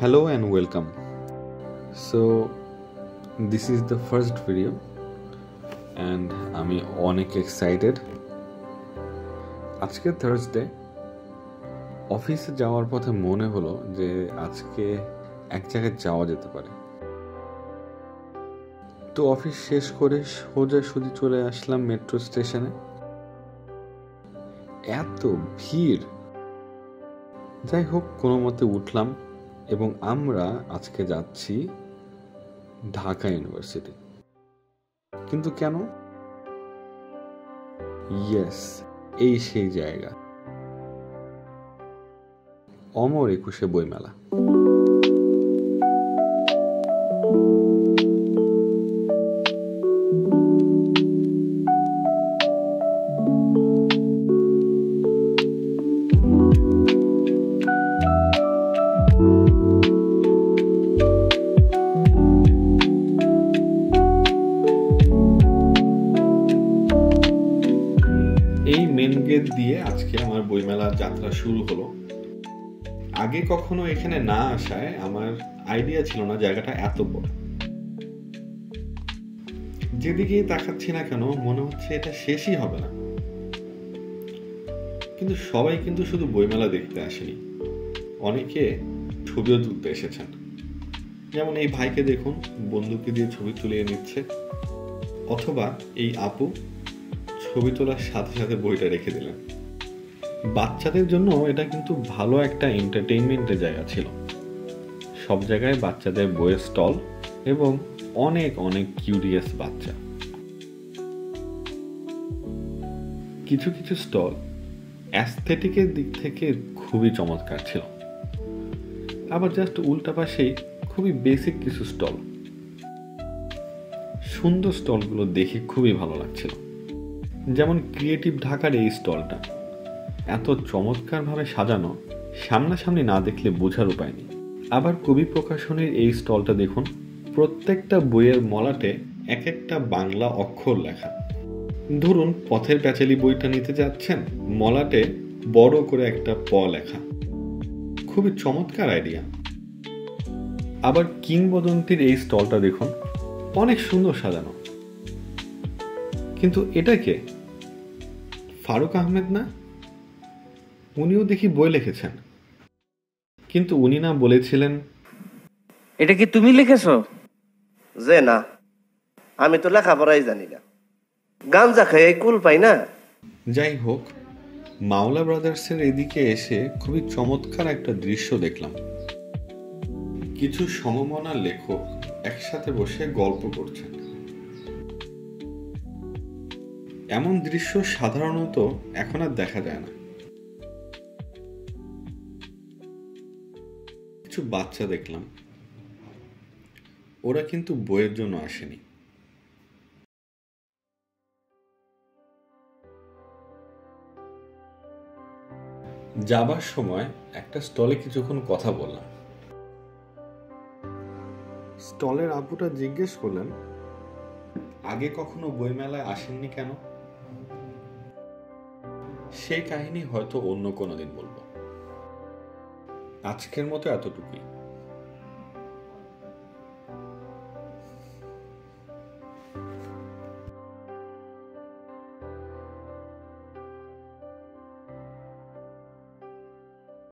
Hello and welcome. So this is the first video and আমি অনেক excited. আজকে Thursday, অফিসে যাওয়ার পথে মনে হলো যে আজকে এক জায়গায় যাওয়া যেতে পারে। তো অফিস শেষ করে সোজাসুজি চলে আসলাম মেট্রো স্টেশনে। এত ভিড়, যাই হোক কোনো মতে উঠলাম এবং আমরা আজকে যাচ্ছি ঢাকা ইউনিভার্সিটি। কিন্তু কেন? ইয়েস, এই সেই জায়গা, অমর 21 বইমেলা। এই মেন গেট দিয়ে আজকে আমার বইমেলার যাত্রা শুরু হলো। আগে কখনো এখানে না আসায় আমার আইডিয়া ছিল না জায়গাটা এত বড়। যেদিকেই তাকাচ্ছি না কেন মনে হচ্ছে এটা শেষই হবে না। কিন্তু সবাই কিন্তু শুধু বইমেলা দেখতে আসেনি, অনেকে ছবিও তুলতে এসেছেন। যেমন এই ভাইকে দেখুন, বন্দুকে দিয়ে ছবি তুলিয়ে নিচ্ছে, অথবা এই আপু ছবি তোলার সাথে সাথে বইটা রেখে দিলেন। বাচ্চাদের জন্য এটা কিন্তু ভালো একটা এন্টারটেইনমেন্টের জায়গা ছিল। সব জায়গায় বাচ্চাদের বইয়ের স্টল এবং অনেক অনেক কিউরিয়াস বাচ্চা। কিছু কিছু স্টল অ্যাস্থেটিকের দিক থেকে খুবই চমৎকার ছিল, আবার জাস্ট উল্টা পাশেই খুবই বেসিক কিছু স্টল। সুন্দর স্টলগুলো দেখে খুবই ভালো লাগছিল। যেমন ক্রিয়েটিভ ঢাকার এই স্টলটা এত চমৎকারভাবে সাজানো, সামনাসামনি না দেখলে বোঝার উপায় নেই। আবার কবি প্রকাশনের এই স্টলটা দেখুন, প্রত্যেকটা বইয়ের মলাটে এক একটা বাংলা অক্ষর লেখা। ধরুন পথের প্যাচালি বইটা নিতে যাচ্ছেন, মলাটে বড় করে একটা প লেখা। খুবই চমৎকার আইডিয়া। আবার কিংবদন্তির এই স্টলটা দেখুন, অনেক সুন্দর সাজানো। কিন্তু এটা কে? ফারুক আহমেদ না? উনিও দেখি বই লিখেছেন, কিন্তু উনি না বলেছিলেন এটা কি তুমি লিখেছো? যে না, আমি তো লেখাপড়াই জানি না, গাঞ্জা খেয়ে কুল পাই না। যাই হোক, মাওলা ব্রাদার্সের এদিকে এসে খুবই চমৎকার একটা দৃশ্য দেখলাম। কিছু সমমনা লেখক একসাথে বসে গল্প করছেন। এমন দৃশ্য সাধারণত এখন আর দেখা যায় না। কিছু বাচ্চা দেখলাম, ওরা কিন্তু বইয়ের জন্য আসেনি। যাবার সময় একটা স্টলে কিছুক্ষণ কথা বললাম। স্টলের আপুটা জিজ্ঞেস করলেন, আগে কখনো বইমেলায় আসেননি কেন? সেই কাহিনী হয়তো অন্য কোনো দিন বলবো। আজকের মতো এতটুকুই।